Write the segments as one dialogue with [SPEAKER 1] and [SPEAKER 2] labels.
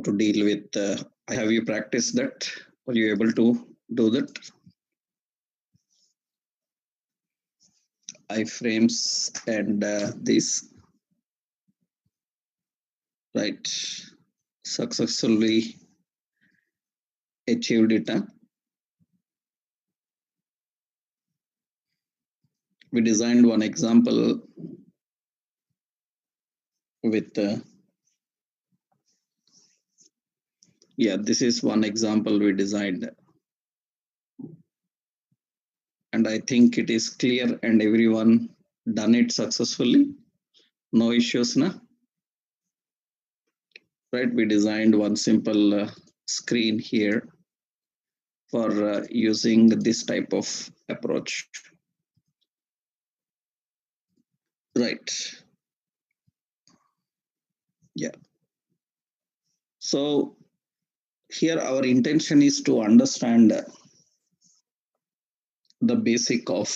[SPEAKER 1] to deal with. Have you practiced that? Were you able to do that? Iframes and this, right? Successfully achieved it. We designed one example with this is one example we designed, and I think it is clear and everyone done it successfully. No issues, na? Right? We designed one simple screen here for using this type of approach. Right. Yeah. So here our intention is to understand the basic of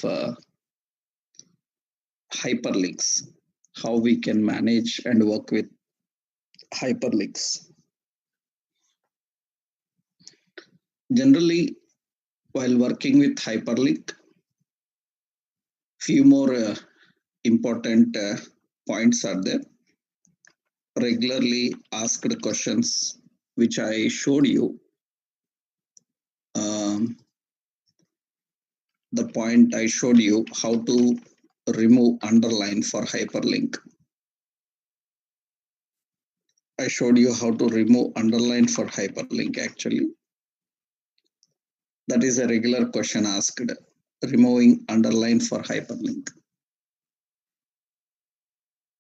[SPEAKER 1] hyperlinks, how we can manage and work with hyperlinks. Generally, while working with hyperlink, few more important points are there. Regularly asked questions, which I showed you. The point I showed you how to remove underline for hyperlink. I showed you how to remove underline for hyperlink actually. That is a regular question asked, removing underline for hyperlink.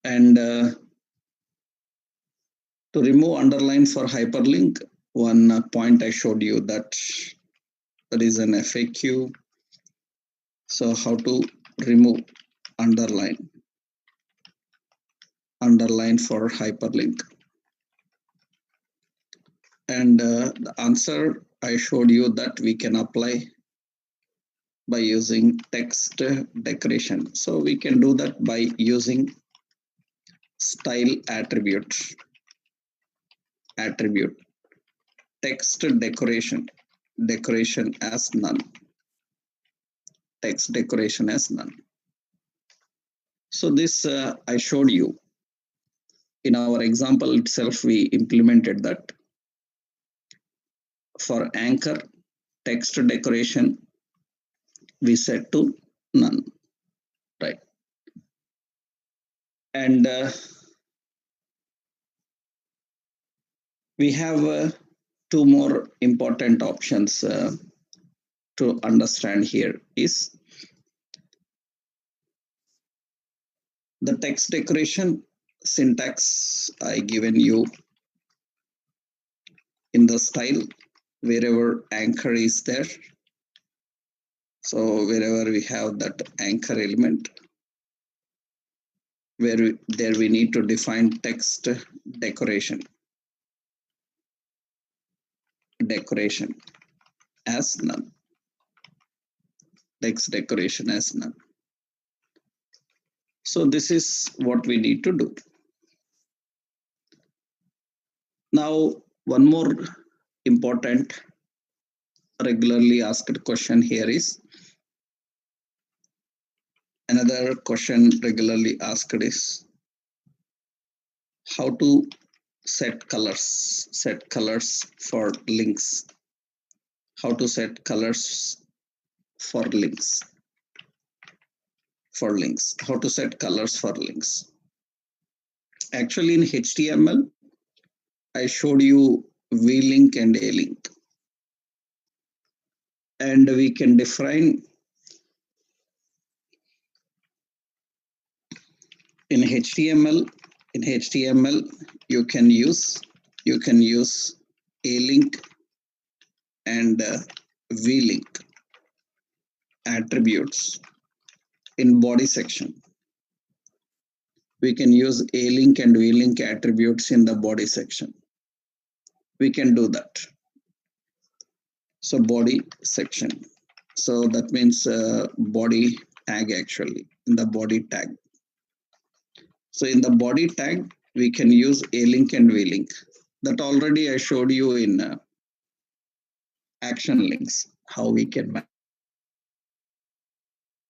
[SPEAKER 1] And to remove underline for hyperlink, one point I showed you that is an FAQ. So how to remove underline for hyperlink. And the answer I showed you that we can apply by using text decoration. So we can do that by using style attribute text decoration as none, text decoration as none. So this I showed you in our example itself. We implemented that. For anchor text decoration, we set to none, right? And we have two more important options to understand here is the text decoration syntax I given you in the style wherever anchor is there. So wherever we have that anchor element, there we need to define text decoration as none. Text decoration as none. So this is what we need to do. Now, one more important regularly asked question here is, another question regularly asked is how to set colors for links. How to set colors for links. How to set colors for links. Actually, in HTML, I showed you v-link and a-link. And we can define in HTML. In HTML, you can use a-link and v-link attributes in body section. We can use a-link and v-link attributes in the body section. We can do that. So body section. So that means body tag actually, in the body tag. So in the body tag, we can use a-link and v-link. That already I showed you in action links, how we can manage.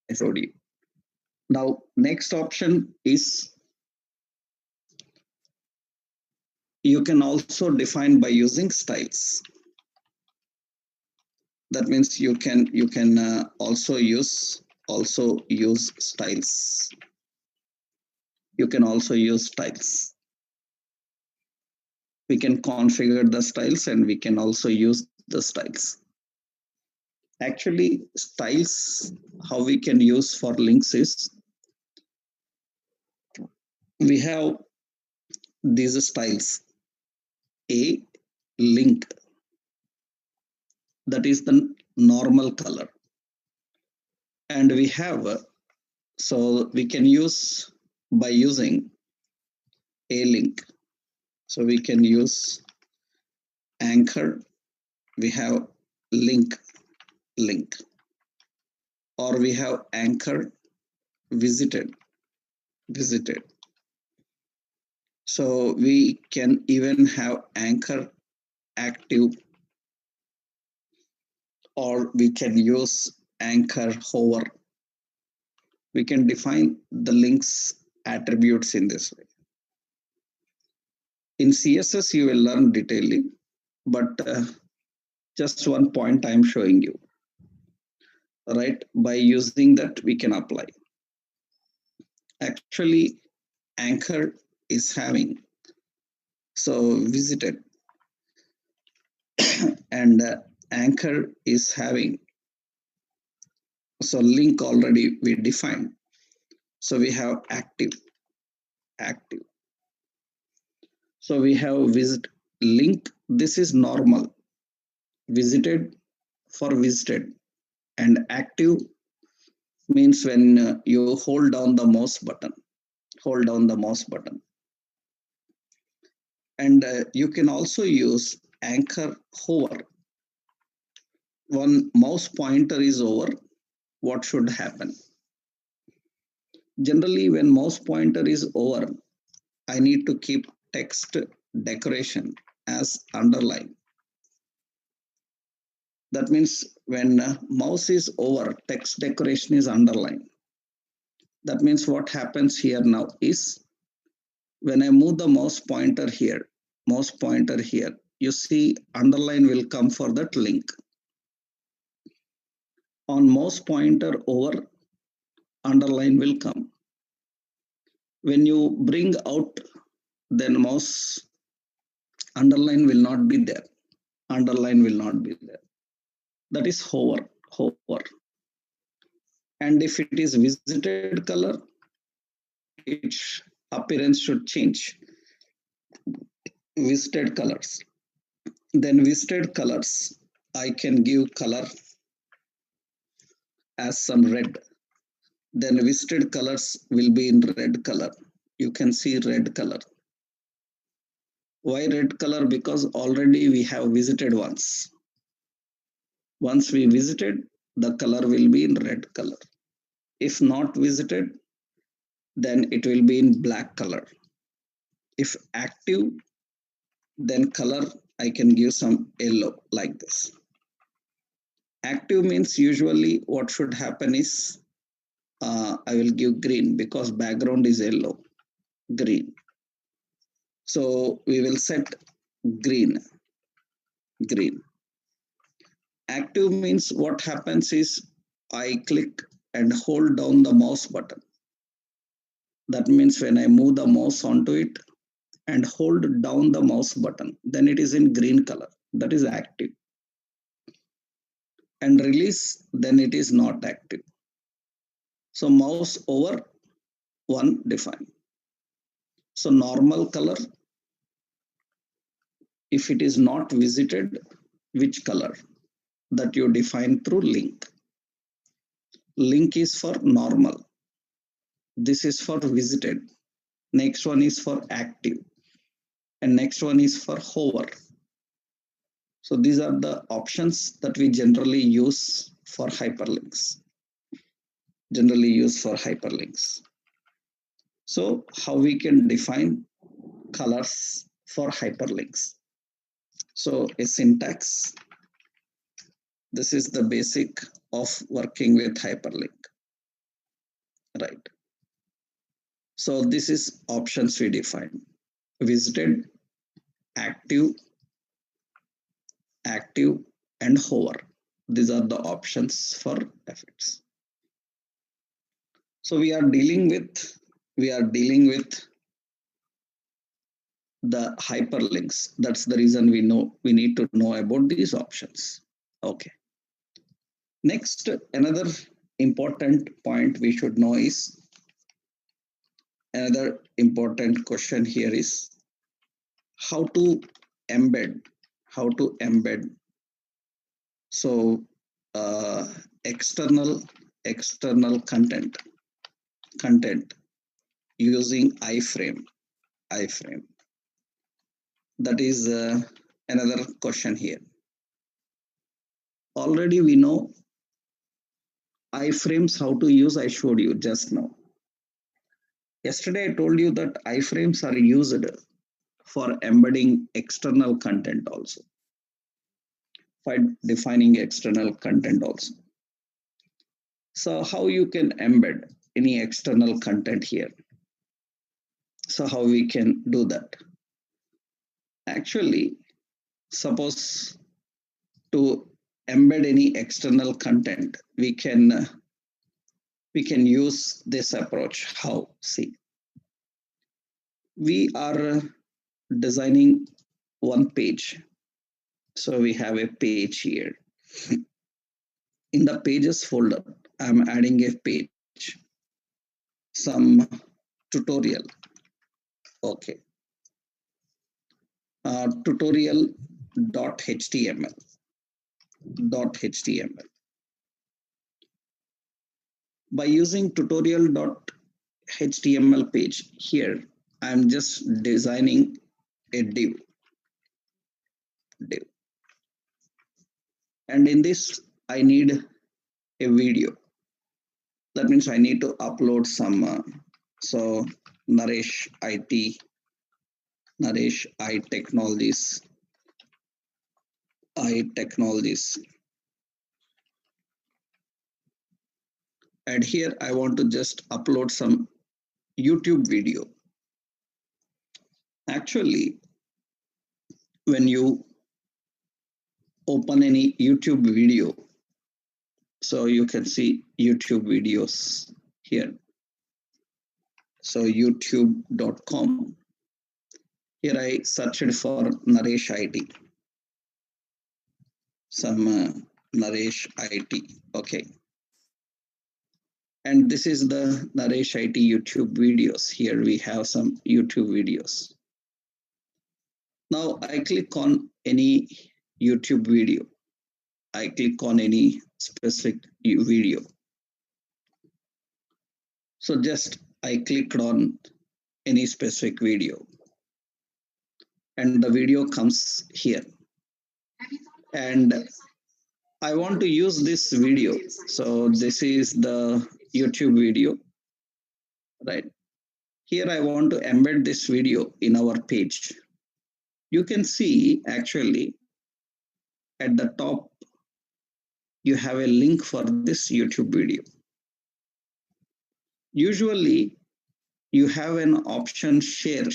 [SPEAKER 1] I showed you. Now, next option is you can also define by using styles. That means you can also use styles. You can also use styles. We can configure the styles and we can also use the styles. Actually, styles, how we can use for links is we have these styles. A link, that is the normal color. And we have, so we can use by using a link. So we can use anchor, we have link, or we have anchor visited. So we can even have anchor active, or we can use anchor hover. We can define the links attributes in this way. In CSS, you will learn detailedly, but just one point I'm showing you. Right, by using that we can apply. Actually, anchor is having, so visited, and anchor is having, so link already we defined. So we have active. So we have visit link. This is normal. Visited for visited, and active means when you hold down the mouse button. And you can also use anchor hover. When mouse pointer is over, what should happen? Generally, when mouse pointer is over, I need to keep text decoration as underline. That means when mouse is over, text decoration is underlined. That means what happens here now is when I move the mouse pointer here, you see underline will come for that link. On mouse pointer over, underline will come. When you bring out, then mouse underline will not be there. That is hover. And if it is visited color, its appearance should change. Visited colors. Then visited colors, I can give color as some red. Then visited colors will be in red color. You can see red color. Why red color? Because already we have visited once. Once we visited, the color will be in red color. If not visited, then it will be in black color. If active, then color I can give some yellow like this. Active means usually what should happen is I will give green because background is yellow, green. So we will set green. Active means what happens is I click and hold down the mouse button. That means when I move the mouse onto it and hold down the mouse button, then it is in green color. That is active. And release, then it is not active. So mouse over, one define. So normal color, if it is not visited, which color? That you define through link. Link is for normal. This is for visited. Next one is for active. And next one is for hover. So these are the options that we generally use for hyperlinks. So how we can define colors for hyperlinks? So a syntax, this is the basic of working with hyperlink, right? So this is options we define: visited, active, active, and hover. These are the options for effects. So we are dealing with the hyperlinks. That's the reason we need to know about these options. Okay. Next, another important point we should know is, another important question here is how to embed. So external content using iframe. That is another question here. Already we know iframes how to use. I showed you just now. Yesterday I told you that iframes are used for embedding external content also, for defining external content also. So how you can embed any external content here? So how we can do that? Actually, suppose to embed any external content, we can use this approach. How? See, we are designing one page. So we have a page here. In the pages folder, I'm adding a page, some tutorial. Okay. Tutorial.html. By using tutorial.html page here, I'm just designing a div. And in this, I need a video. That means I need to upload some. So Naresh I Technologies. And here I want to just upload some YouTube video. Actually, when you open any YouTube video, so you can see YouTube videos here. So youtube.com. Here I searched for Naresh IT. Some Naresh IT. Okay. And this is the Naresh IT YouTube videos. Here we have some YouTube videos. Now I click on any YouTube video. I click on any specific video. So just I clicked on any specific video and the video comes here. And I want to use this video. So this is the YouTube video, right? Here I want to embed this video in our page. You can see actually at the top, you have a link for this YouTube video. Usually you have an option share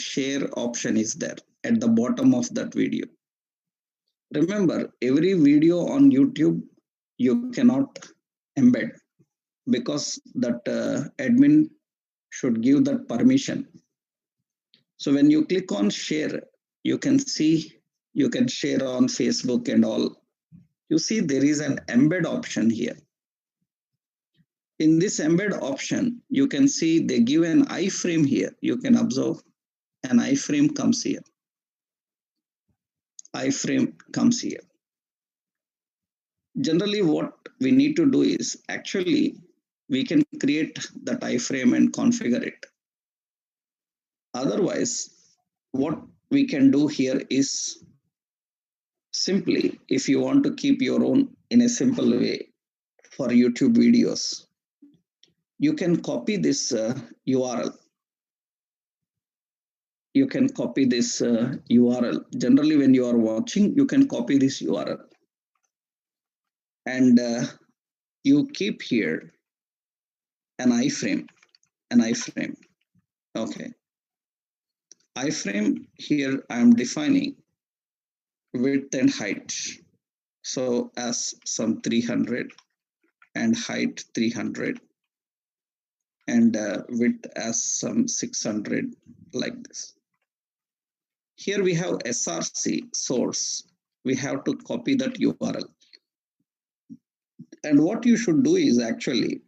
[SPEAKER 1] option is there at the bottom of that video. Remember, every video on YouTube you cannot embed because that admin should give that permission. So when you click on share, you can see you can share on Facebook and all. You see there is an embed option here. In this embed option, you can see they give an iframe here. You can observe an iframe comes here. Generally, what we need to do is actually we can create that iframe and configure it. Otherwise, what we can do here is simply, if you want to keep your own in a simple way for YouTube videos, you can copy this URL. you can copy this URL. Generally, when you are watching, you can copy this URL. And you keep here an iframe, Okay. Iframe here, I am defining width and height. So as some 300 and height 300 and width as some 600 like this. Here we have src source. We have to copy that URL. And what you should do is actually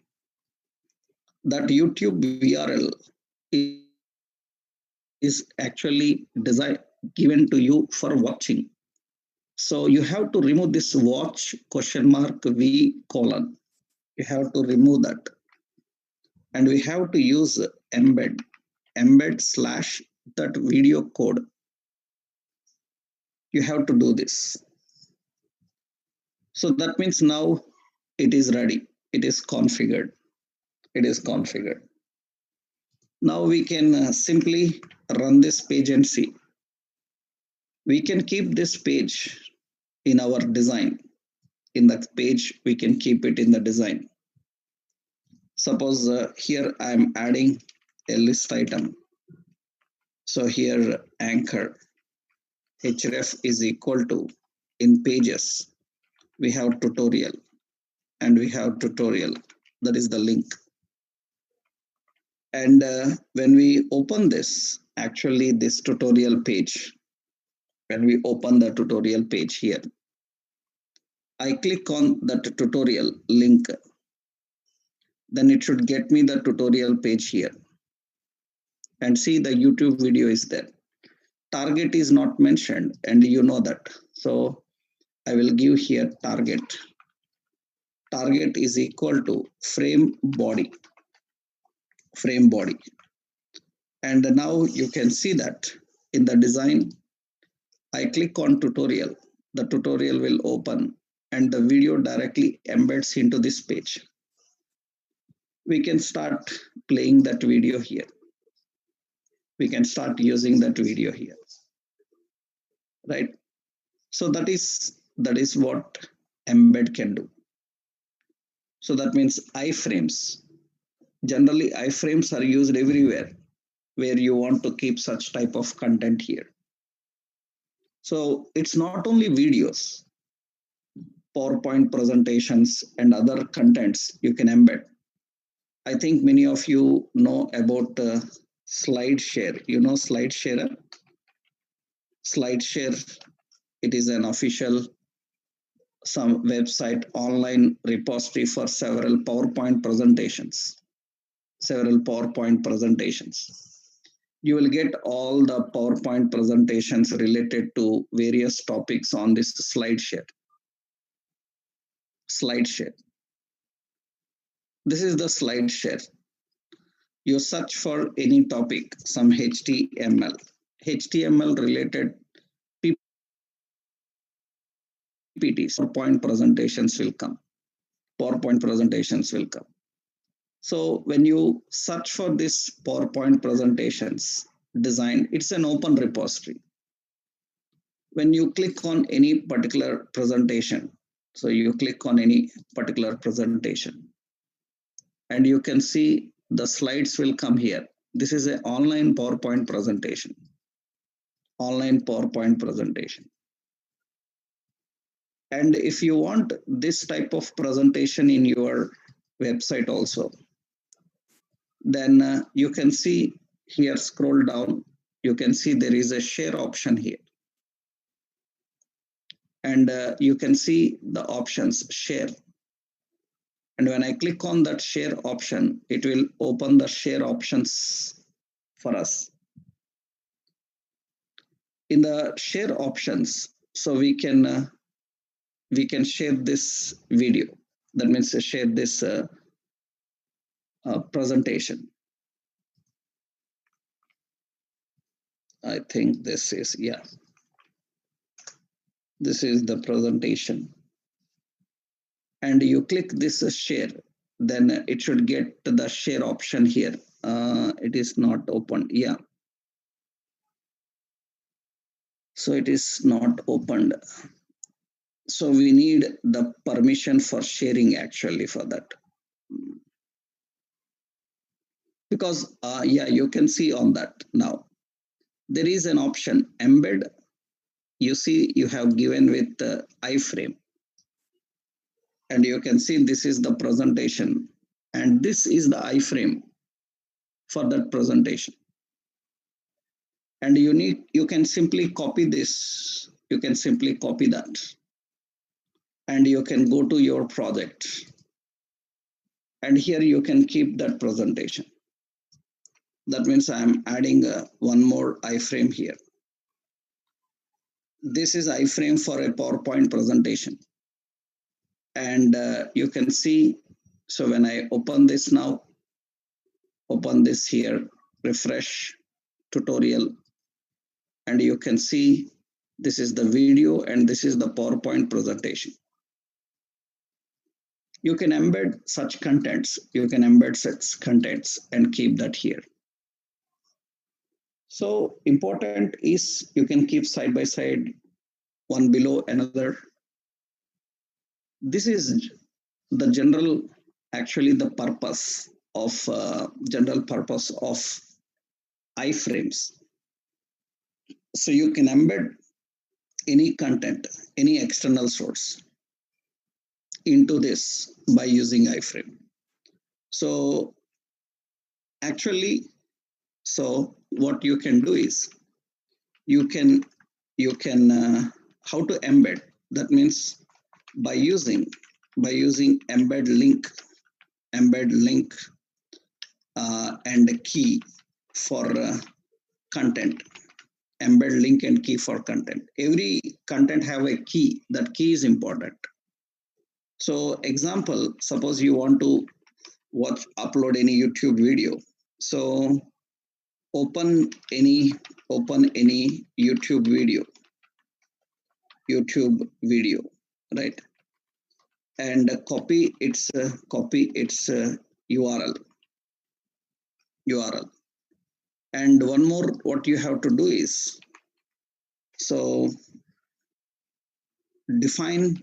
[SPEAKER 1] that YouTube URL is actually given to you for watching. So you have to remove this watch $V:. You have to remove that. And we have to use embed / that video code. You have to do this. So that means now it is ready. It is configured. Now we can simply run this page and see. We can keep this page in our design. In that page, we can keep it in the design. Suppose here I am adding a list item. So here anchor href is equal to, in pages, we have tutorial and we have tutorial. That is the link. And when we open this, actually this tutorial page, when we open the tutorial page here, I click on that tutorial link, then it should get me the tutorial page here. And see, the YouTube video is there. Target is not mentioned, and you know that. So I will give here target. Target is equal to frame body. And now you can see that in the design, I click on tutorial. The tutorial will open and the video directly embeds into this page. We can start playing that video here. We can start using that video here, right? So that is what embed can do. So that means iframes. Generally, iframes are used everywhere where you want to keep such type of content here. So it's not only videos, PowerPoint presentations and other contents you can embed. I think many of you know about SlideShare. You know SlideShare? SlideShare, it is an official some website online repository for several PowerPoint presentations. You will get all the PowerPoint presentations related to various topics on this SlideShare. This is the SlideShare. You search for any topic, some HTML related PPTs, PowerPoint presentations will come. So when you search for this PowerPoint presentations design, it's an open repository. When you click on any particular presentation, so you click on any particular presentation, and you can see the slides will come here. This is an online PowerPoint presentation. And if you want this type of presentation in your website also, then you can see here, scroll down, you can see there is a share option here. And you can see the options share. And when I click on that share option, it will open the share options for us. In the share options, so we can share this video. That means share this presentation. I think this is, yeah. This is the presentation. And you click this share, then it should get the share option here. It is not open. Yeah. So it is not opened. So we need the permission for sharing actually for that. Because yeah, you can see on that now. There is an option embed. You see you have given with the iframe. And you can see this is the presentation. And this is the iframe for that presentation. And you can simply copy this. You can simply copy that. And you can go to your project. And here you can keep that presentation. That means I'm adding one more iframe here. This is iframe for a PowerPoint presentation. And you can see, so when I open this now, open this here, refresh tutorial, and you can see this is the video and this is the PowerPoint presentation. You can embed such contents. You can embed such contents and keep that here. So important is you can keep side by side, one below another. This is the general, actually the purpose of general purpose of iframes. So you can embed any content, any external source into this by using iframe. So actually, so what you can do is you can how to embed. That means by using embed link and a key for content. Embed link and key for content. Every content have a key. That key is important. So example, suppose you want to upload any YouTube video. So open any YouTube video, right? And copy its URL. And one more, what you have to do is, so define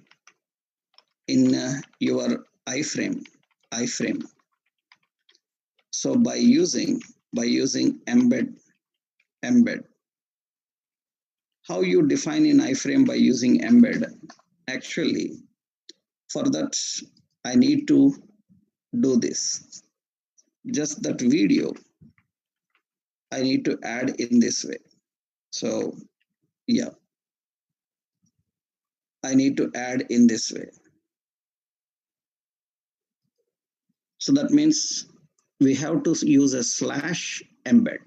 [SPEAKER 1] in your iframe. So by using embed, how you define in iframe by using embed? Actually, for that, I need to do this. Just that video, I need to add in this way. So yeah, I need to add in this way. So that means we have to use a /embed.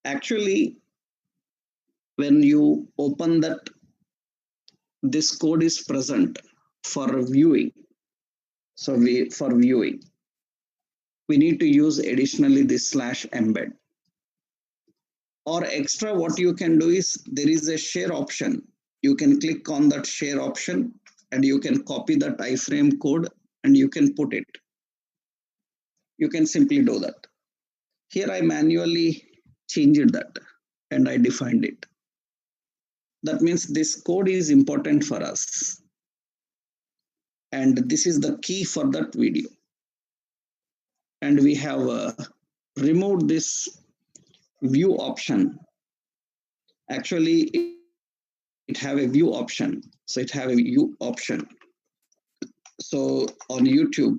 [SPEAKER 1] Actually, when you open that, this code is present for viewing. So for viewing, we need to use additionally this /embed. Or extra, what you can do is there is a share option. You can click on that share option and you can copy that iframe code and you can put it. You can simply do that. Here I manually changed that and I defined it. That means this code is important for us. And this is the key for that video. And we have removed this view option. Actually, it have a view option. So it have a view option. So on YouTube,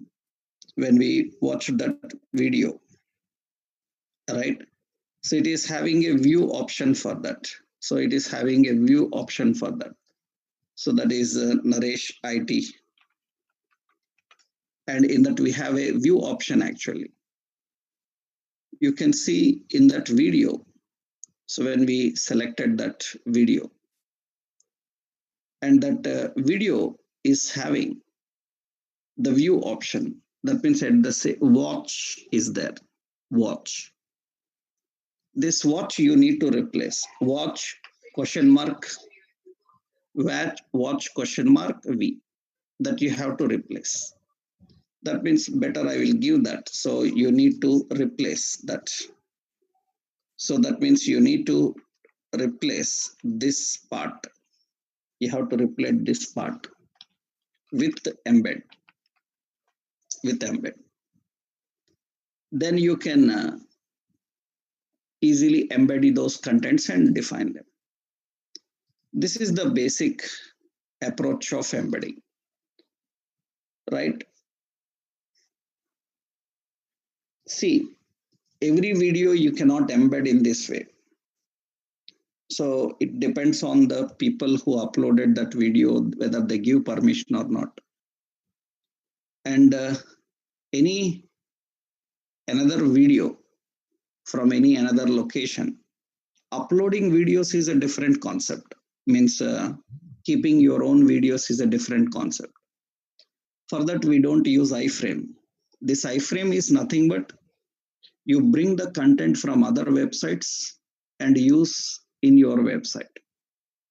[SPEAKER 1] when we watch that video, right? So it is having a view option for that. So it is having a view option for that. So that is Naresh IT. And in that we have a view option actually. You can see in that video. So when we selected that video, and that video is having the view option. That means at the say watch is there. Watch. This watch you need to replace. Watch question mark watch question mark V. That you have to replace. That means better I will give that. So you need to replace that. So that means you need to replace this part. You have to replace this part with embed. Then you can easily embed those contents and define them. This is the basic approach of embedding, right? See, every video you cannot embed in this way. So it depends on the people who uploaded that video, whether they give permission or not. And any another video from any another location, uploading videos is a different concept. Means keeping your own videos is a different concept. For that, we don't use iframe. This iframe is nothing but you bring the content from other websites and use in your website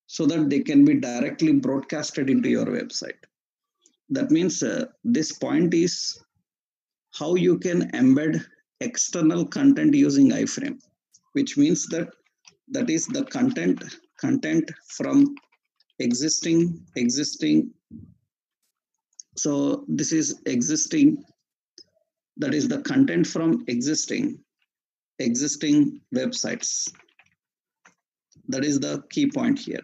[SPEAKER 1] so that they can be directly broadcasted into your website. That means this point is how you can embed external content using iframe, which means that is the content from existing. So this is existing, that is the content from existing websites. That is the key point here.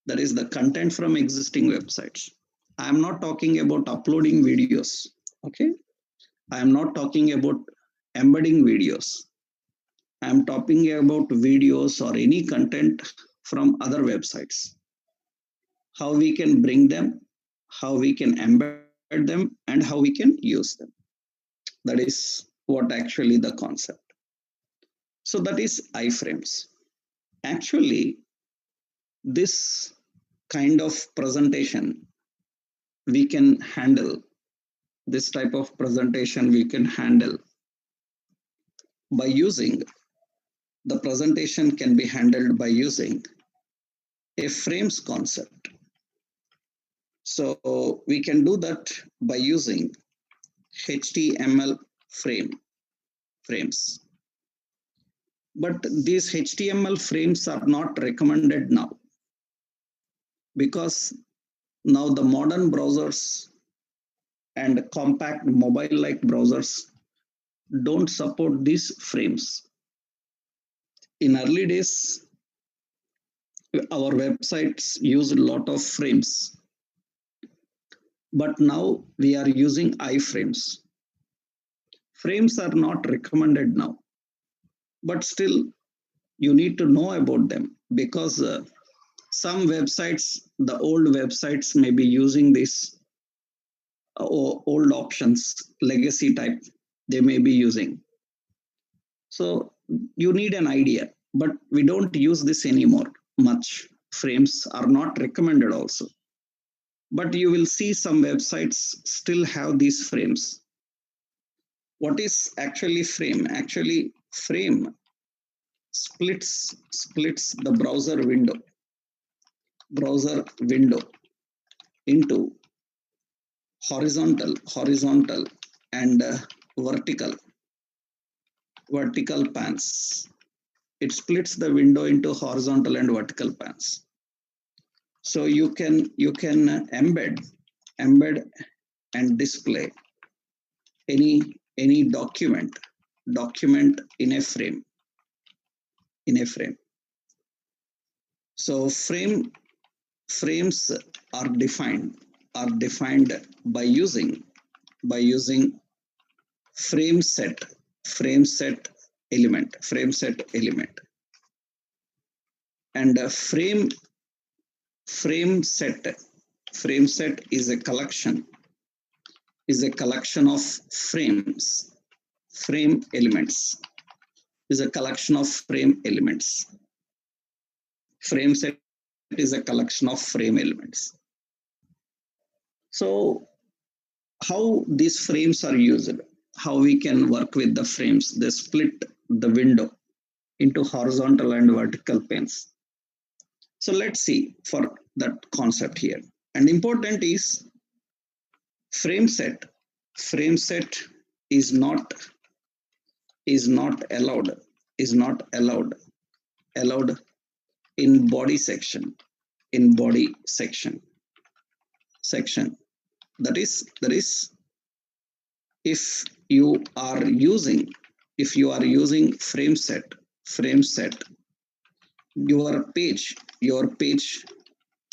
[SPEAKER 1] That is the content from existing websites. I am not talking about uploading videos. Okay. I am not talking about embedding videos. I am talking about videos or any content from other websites. How we can bring them, how we can embed them, and how we can use them. That is what actually the concept. So that is iframes. Actually, this kind of presentation we can handle. This type of presentation we can handle by using, the presentation can be handled by using a frames concept. So we can do that by using HTML frames. But these HTML frames are not recommended now, because now the modern browsers and compact mobile-like browsers don't support these frames. In early days, our websites used a lot of frames, but now we are using iframes. Frames are not recommended now, but still you need to know about them, because some websites, the old websites may be using this old options, legacy type, they may be using. So you need an idea, but we don't use this anymore much. Frames are not recommended also. But you will see some websites still have these frames. What is actually frame? Actually, frame splits the browser window into horizontal and vertical pans. It splits the window into horizontal and vertical pans. So you can embed and display any document in a frame. So frames are defined by using frame set element. And a frame set is a collection of frame elements. Frame set is a collection of frame elements. So how these frames are used, how we can work with the frames? They split the window into horizontal and vertical panes. So let's see for that concept here. And important is frame set is not allowed in body section, in body section, that is if you are using frame set, your page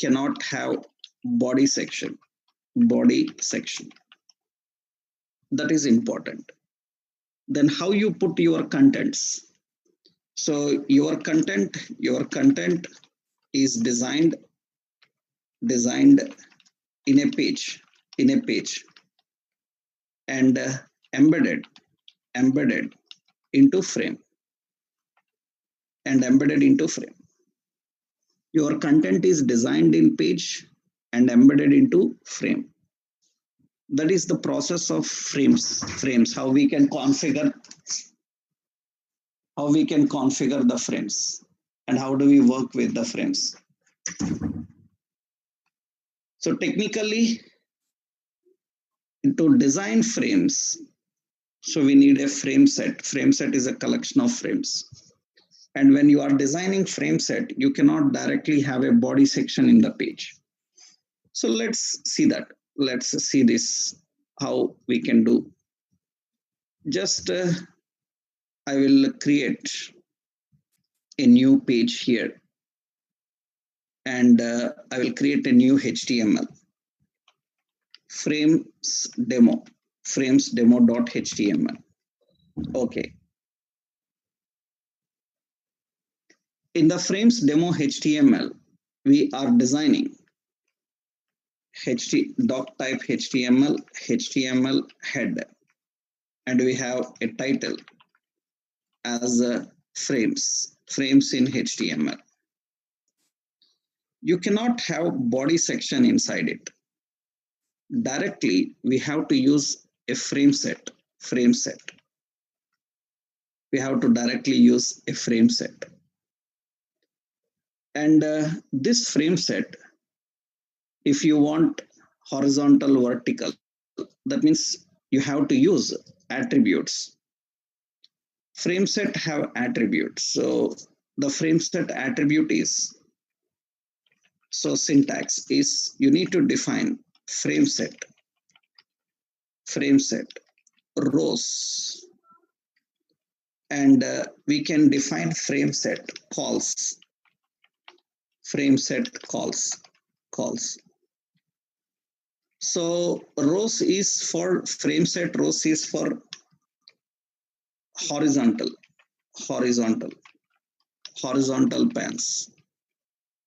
[SPEAKER 1] cannot have body section. That is important. Then how you put your contents? So your content is designed in a page and embedded into frame Your content is designed in page and embedded into frame. That is the process of frames, how we can configure the frames, and how do we work with the frames. So technically, to design frames, so we need a frame set. Frame set is a collection of frames. And when you are designing frame set, you cannot directly have a body section in the page. So let's see that. Let's see this, how we can do. Just I will create a new page here, and I will create a new HTML, frames demo.html. Okay. In the frames demo HTML, we are designing doc type HTML head, and we have a title as frames in HTML. You cannot have body section inside it. Directly, we have to use a frame set. We have to directly use a frame set. And this frame set, if you want horizontal, vertical, that means you have to use attributes. Frame set have attributes. So the frame set attribute is, so syntax is, you need to define frame set rows, and we can define frame set calls. So rows is for frame set, rows is for horizontal pans,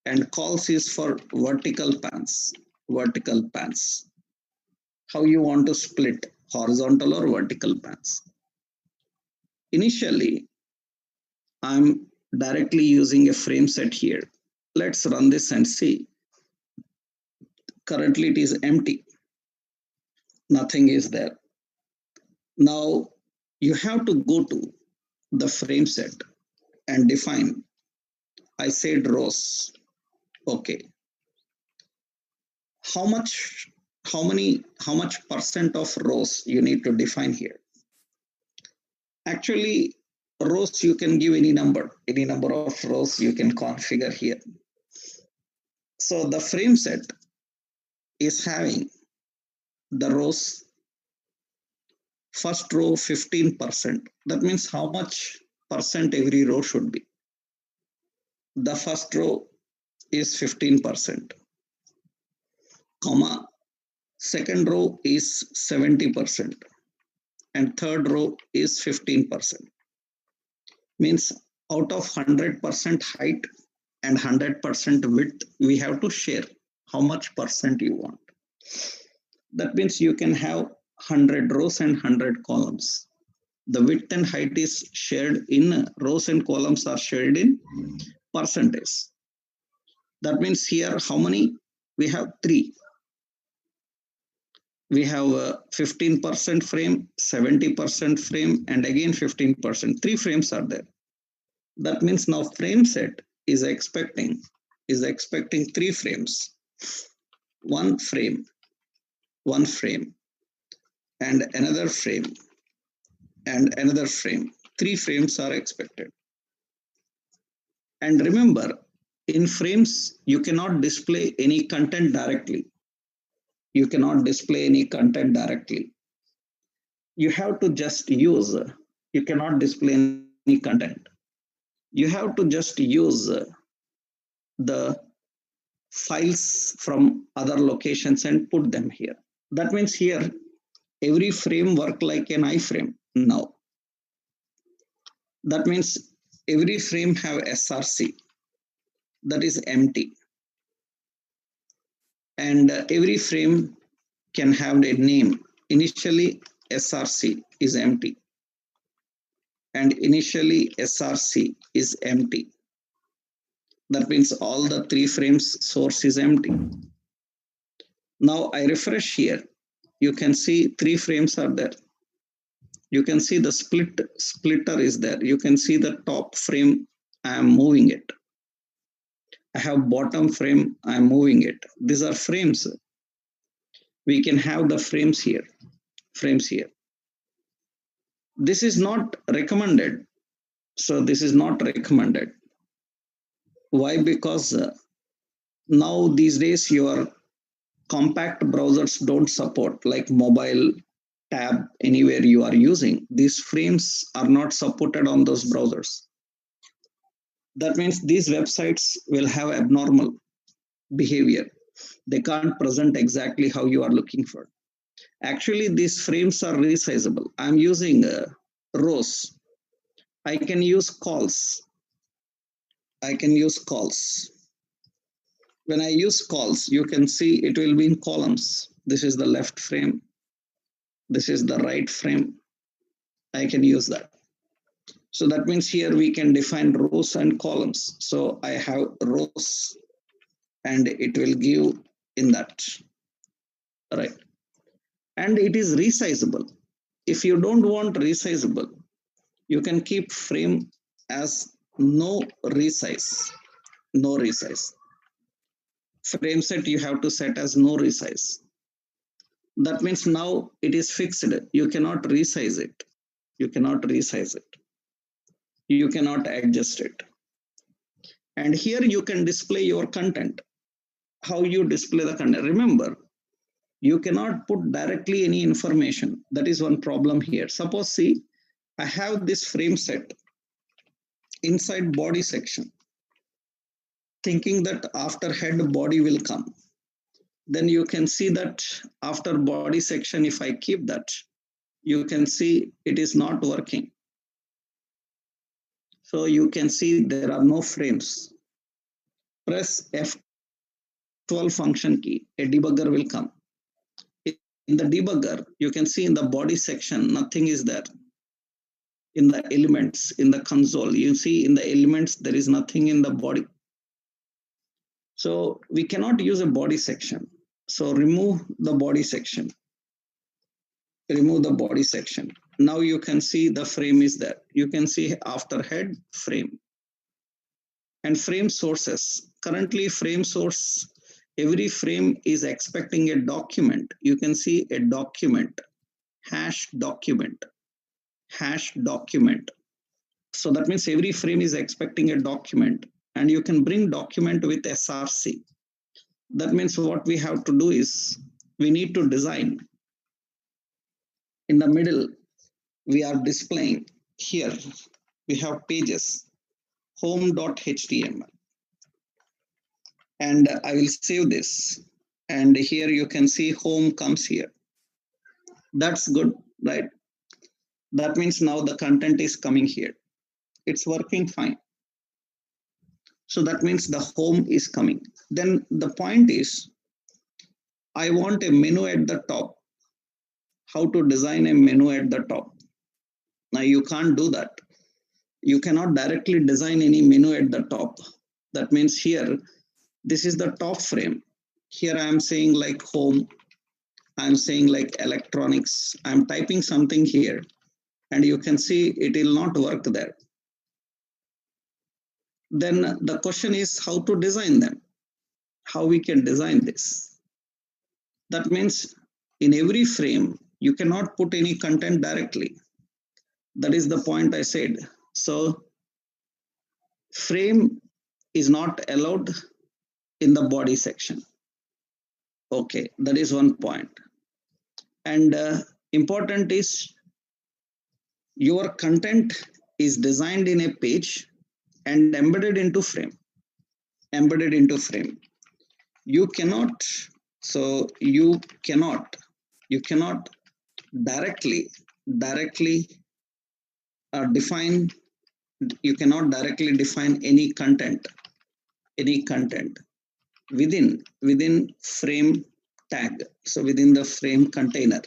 [SPEAKER 1] and calls is for vertical pans. How you want to split horizontal or vertical pans? Initially, I'm directly using a frame set here. Let's run this and see. Currently it is empty. Nothing is there. Now you have to go to the frame set and define. I said rows. Okay. How much percent of rows you need to define here? Actually, rows you can give any number of rows you can configure here. So the frame set is having the rows, first row 15%. That means how much percent every row should be? The first row is 15%, comma, second row is 70%, and third row is 15%. Means out of 100% height and 100% width, we have to share how much percent you want. That means you can have 100 rows and 100 columns. The width and height is shared in rows, and columns are shared in percentage. That means here how many? We have 3. We have 15% frame, 70% frame, and again 15%. 3 frames are there. That means now frame set is expecting 3 frames. One frame, and another frame, and another frame. 3 frames are expected. And remember, In frames, you cannot display any content directly. You cannot display any content directly. You have to just use, you cannot display any content. You have to just use the files from other locations and put them here. That means here, every frame work like an iframe now. That means every frame have SRC, that is empty. And every frame can have a name. Initially, SRC is empty. And initially, SRC is empty. That means all the 3 frames source is empty. Now I refresh here. You can see 3 frames are there. You can see the splitter is there. You can see the top frame, I am moving it. I have bottom frame, I am moving it. These are frames. We can have the frames here. This is not recommended. So this is not recommended. Why? Because now these days your compact browsers don't support, like mobile, tab, anywhere you are using. These frames are not supported on those browsers. That means these websites will have abnormal behavior. They can't present exactly how you are looking for. Actually, these frames are resizable. I'm using rows. I can use calls. When I use calls, you can see it will be in columns. This is the left frame. This is the right frame. I can use that. So that means here we can define rows and columns. So I have rows and it will give in that, right? And it is resizable. If you don't want resizable, you can keep frame as no resize. Frame set you have to set as no resize. That means now it is fixed. You cannot resize it. You cannot adjust it. And here you can display your content. How you display the content? Remember, you cannot put directly any information. That is one problem here. Suppose, see, I have this frame set inside body section, thinking that after head body will come. Then you can see that after body section, if I keep that, you can see it is not working. So you can see there are no frames. Press F12 function key, a debugger will come. In the debugger, you can see in the body section, nothing is there. In the elements, in the console, you see in the elements, there is nothing in the body. So we cannot use a body section. So remove the body section. Now you can see the frame is there. You can see after head frame. And frame sources. Currently frame source, every frame is expecting a document. You can see a document, hash document. So that means every frame is expecting a document, and you can bring document with SRC. That means what we have to do is we need to design. In the middle, we are displaying here. We have pages, home.html. And I will save this. And here you can see home comes here. That's good, right? That means now the content is coming here. It's working fine. So that means the home is coming. Then the point is, I want a menu at the top. How to design a menu at the top? Now you can't do that. You cannot directly design any menu at the top. That means here, this is the top frame. Here I am saying like home. I'm saying like electronics. I'm typing something here. And you can see it will not work there. Then the question is how to design them. How we can design this. That means in every frame, you cannot put any content directly. That is the point I said. So frame is not allowed in the body section. Okay, that is one point. And important is your content is designed in a page and embedded into frame. Embedded into frame. You cannot, so you cannot directly define, you cannot directly define any content within frame tag. So within the frame container,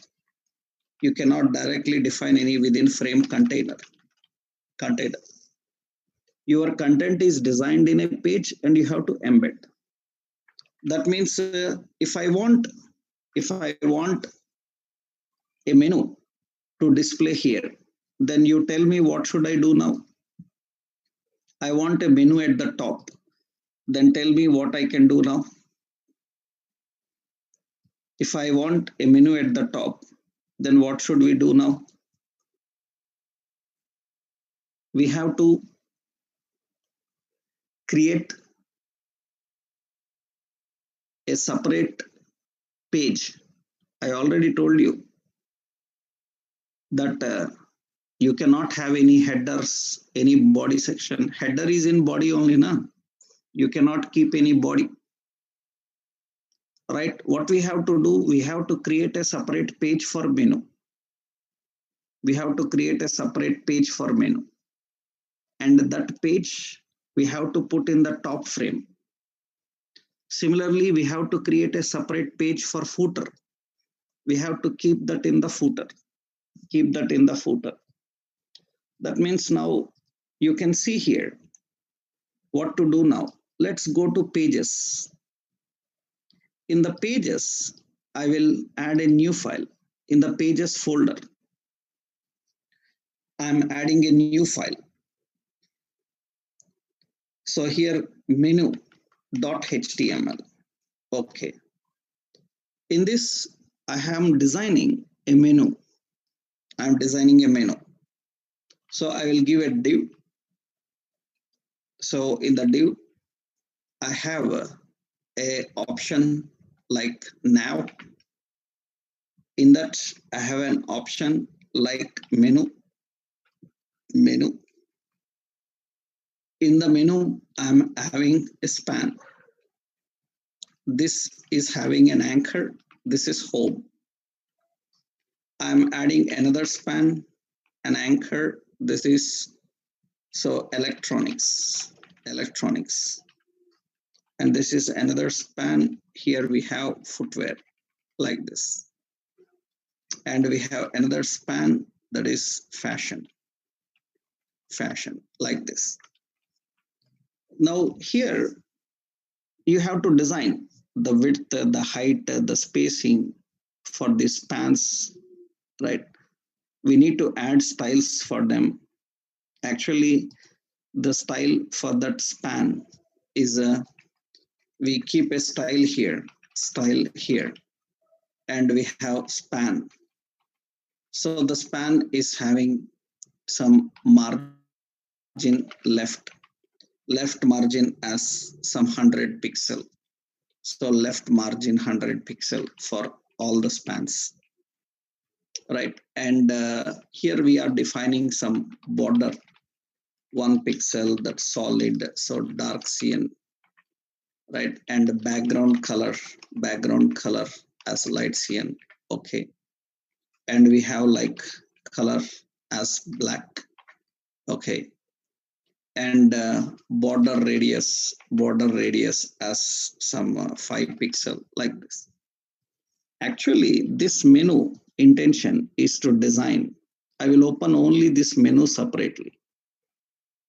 [SPEAKER 1] you cannot directly define any within frame container. Your content is designed in a page and you have to embed. That means if I want a menu to display here, then you tell me what should I do now? I want a menu at the top. Then tell me what I can do now. If I want a menu at the top, then what should we do now? We have to create a separate page. I already told you that you cannot have any headers, any body section. Header is in body only, na? You cannot keep any body. Right? What we have to do, we have to create a separate page for menu. We have to create a separate page for menu. And that page we have to put in the top frame. Similarly, we have to create a separate page for footer. We have to keep that in the footer. Keep that in the footer. That means now you can see here what to do now. Let's go to pages. In the pages, I will add a new file. In the pages folder, I'm adding a new file. So here menu.html. Okay. In this, I am designing a menu. I'm designing a menu. So I will give a div. So in the div, I have a option like nav. In that, I have an option like menu. In the menu, I'm having a span. This is having an anchor. This is home. I'm adding another span, an anchor. This is so electronics. And this is another span. Here we have footwear like this. And we have another span that is fashion like this. Now here you have to design the width, the height, the spacing for these spans, right? We need to add styles for them. Actually, the style for that span is we keep a style here, and we have span. So the span is having some margin left margin as some 100 pixel. So left margin 100 pixel for all the spans, right? And here we are defining some border, 1 pixel, that's solid, so dark cyan, right? And the background color as light cyan, okay. And we have like color as black, okay. And border radius as some 5 pixel like this. Actually, this menu intention is to design. I will open only this menu separately.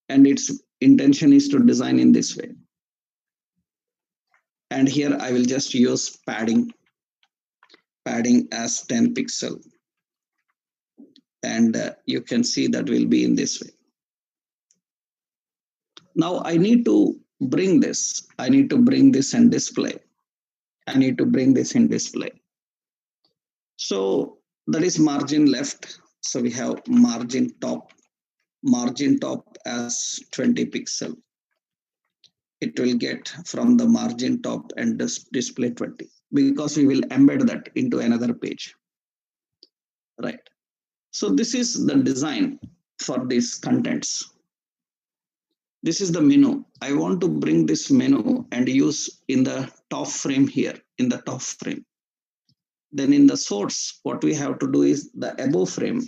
[SPEAKER 1] And its intention is to design in this way. And here I will just use padding as 10 pixel. And you can see that will be in this way. Now I need to bring this. I need to bring this and display. So that is margin left. So we have margin top as 20 pixel. it will get from the margin top and display 20, because we will embed that into another page, right? So this is the design for these contents. This is the menu. I want to bring this menu and use in the top frame here, in the top frame. Then in the source, what we have to do is the above frame.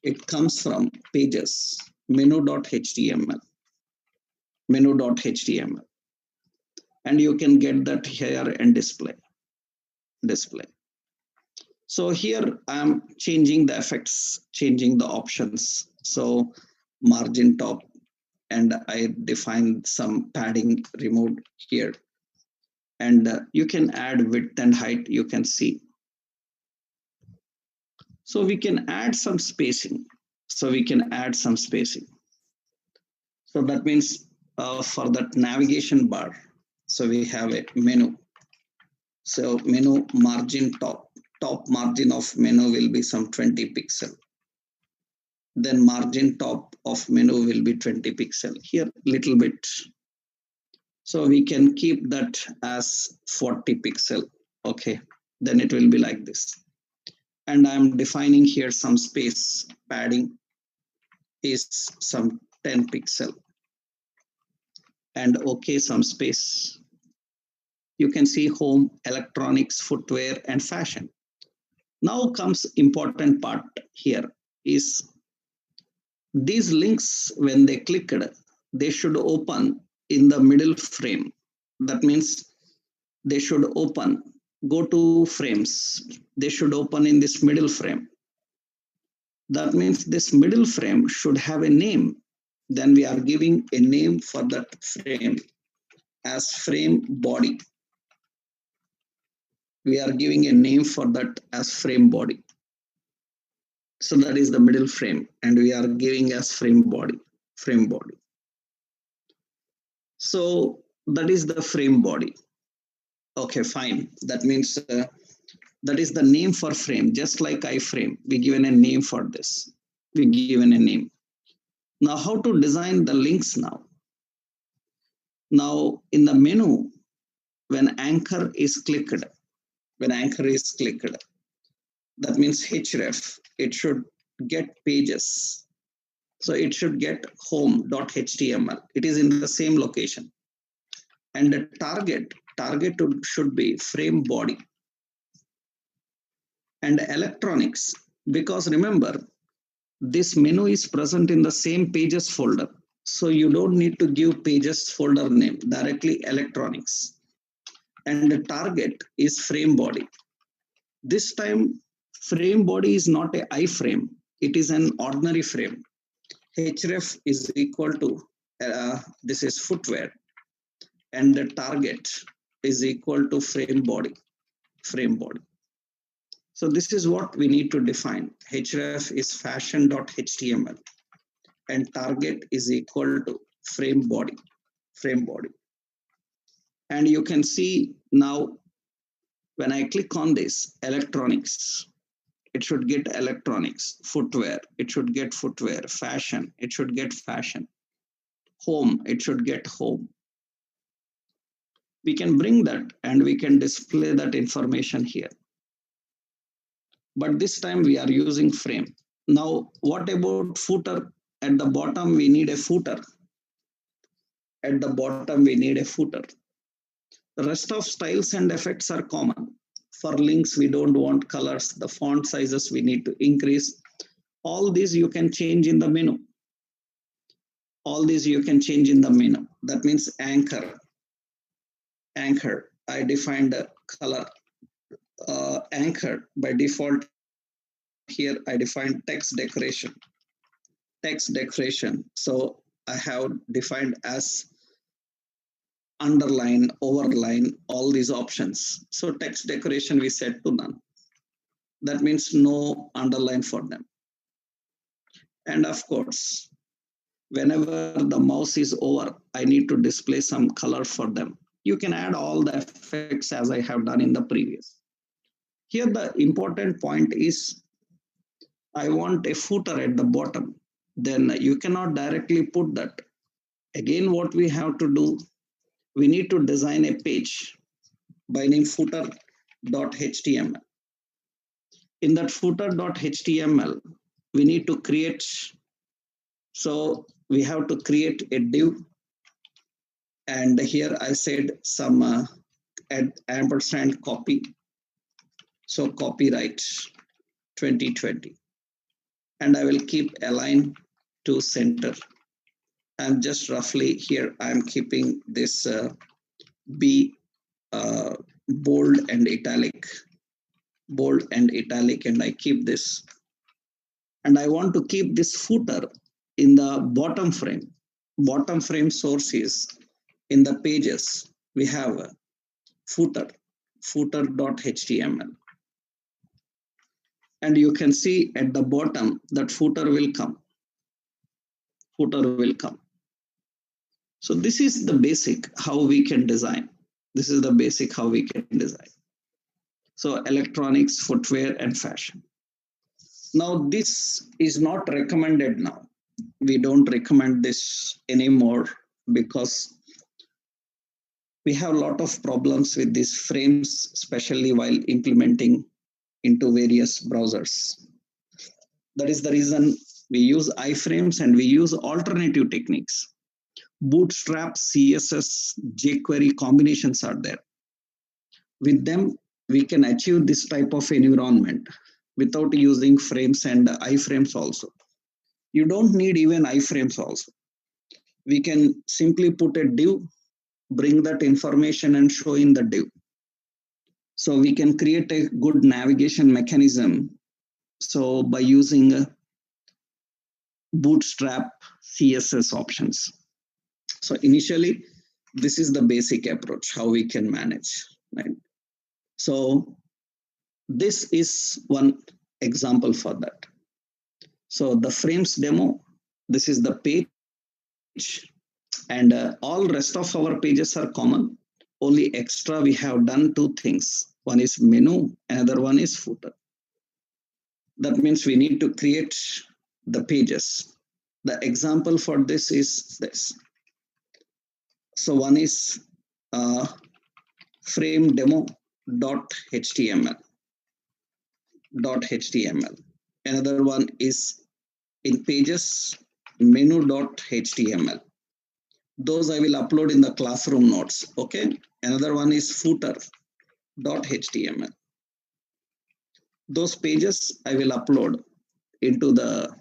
[SPEAKER 1] It comes from pages, menu.html, menu.html. And you can get that here and display. So here I'm changing the effects, changing the options. So margin top, and I define some padding removed here. And you can add width and height, you can see. So we can add some spacing. So that means for that navigation bar, so we have a menu. So menu margin top margin of menu will be some 20 pixel. Then margin top of menu will be 20 pixel. Here little bit. So we can keep that as 40 pixel. Okay, then it will be like this. And I'm defining here some space. Padding is some 10 pixel. And okay, some space. You can see home, electronics, footwear, and fashion. Now comes important part here is these links, when they clicked, they should open in the middle frame. That means they should open, go to frames. They should open in this middle frame. That means this middle frame should have a name. Then we are giving a name for that frame as frame body. We are giving a name for that as frame body. So that is the middle frame, and we are giving as frame body. So that is the frame body. Okay, fine. That means that is the name for frame, just like iframe. We given a name for this. We given a name. Now how to design the links now? Now in the menu, when anchor is clicked, that means href, it should get pages. So it should get home.html. It is in the same location. And the target should be frame body. And electronics, because remember, this menu is present in the same pages folder. So you don't need to give pages folder name, directly electronics. And the target is frame body. This time, frame body is not a iframe. It is an ordinary frame. href is equal to, this is footwear. And the target is equal to frame body. So this is what we need to define. href is fashion.html and target is equal to frame body. And you can see now when I click on this electronics, it should get electronics. Footwear, it should get footwear. Fashion, it should get fashion. Home, it should get home. We can bring that and we can display that information here. But this time we are using frame. Now, what about footer? At the bottom, we need a footer. The rest of styles and effects are common. For links, we don't want colors. The font sizes we need to increase. All these you can change in the menu. That means anchor. I defined a color. Anchor by default. Here I defined text decoration. So I have defined as underline, overline, all these options. So text decoration we set to none. That means no underline for them. And of course, whenever the mouse is over, I need to display some color for them. You can add all the effects as I have done in the previous. Here the important point is I want a footer at the bottom. Then you cannot directly put that. Again, what we have to do, we need to design a page by name footer.html. In that footer.html, we need to create, so we have to create a div, and here I said some ampersand copy, so copyright 2020, and I will keep align to center. I'm just roughly here, I'm keeping this B bold and italic, and I keep this, and I want to keep this footer in the bottom frame. Bottom frame source is in the pages. We have a footer.html. And you can see at the bottom that footer will come. So this is the basic how we can design. So electronics, footwear, and fashion. Now this is not recommended now. We don't recommend this anymore because we have a lot of problems with these frames, especially while implementing into various browsers. That is the reason we use iframes and we use alternative techniques. Bootstrap, CSS, jQuery combinations are there. With them, we can achieve this type of environment without using frames and iframes also. You don't need even iframes also. We can simply put a div, bring that information and show in the div. So we can create a good navigation mechanism. So by using Bootstrap CSS options. So initially, this is the basic approach, how we can manage, right? So this is one example for that. So the frames demo, this is the page, and all rest of our pages are common. Only extra we have done two things. One is menu, another one is footer. That means we need to create the pages. The example for this is this. So one is frame demo.html. Another one is in pages menu.html. Those I will upload in the classroom notes. Okay. Another one is footer.html. Those pages I will upload into the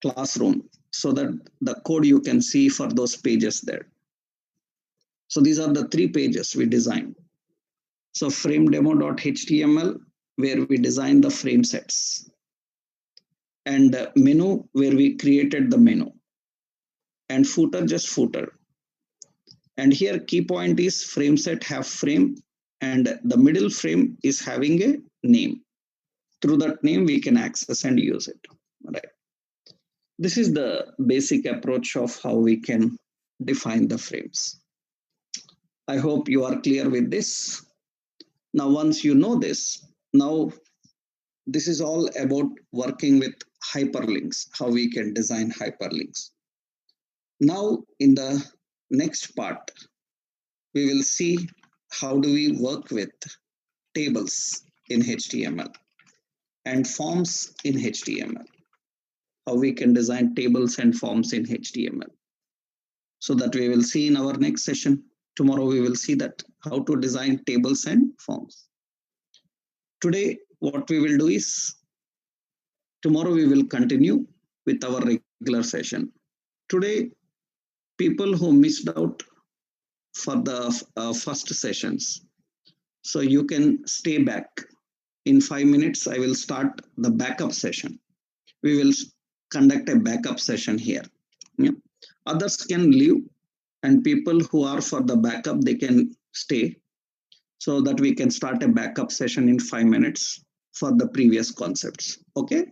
[SPEAKER 1] classroom so that the code you can see for those pages there. So these are the three pages we designed. So frame demo.html, where we design the frame sets, and menu, where we created the menu, and footer, just footer. And here key point is frame set have frame, and the middle frame is having a name. Through that name, we can access and use it. Right. This is the basic approach of how we can define the frames. I hope you are clear with this. Now, once you know this, now this is all about working with hyperlinks, how we can design hyperlinks. Now, in the next part, we will see how do we work with tables in HTML and forms in HTML, how we can design tables and forms in HTML. So that we will see in our next session. Tomorrow we will see that how to design tables and forms. Today, what we will do is, tomorrow we will continue with our regular session. Today, people who missed out for the first sessions, so you can stay back. In 5 minutes, I will start the backup session. We will conduct a backup session here. Yeah. Others can leave, and people who are for the backup, they can stay, so that we can start a backup session in 5 minutes for the previous concepts. Okay.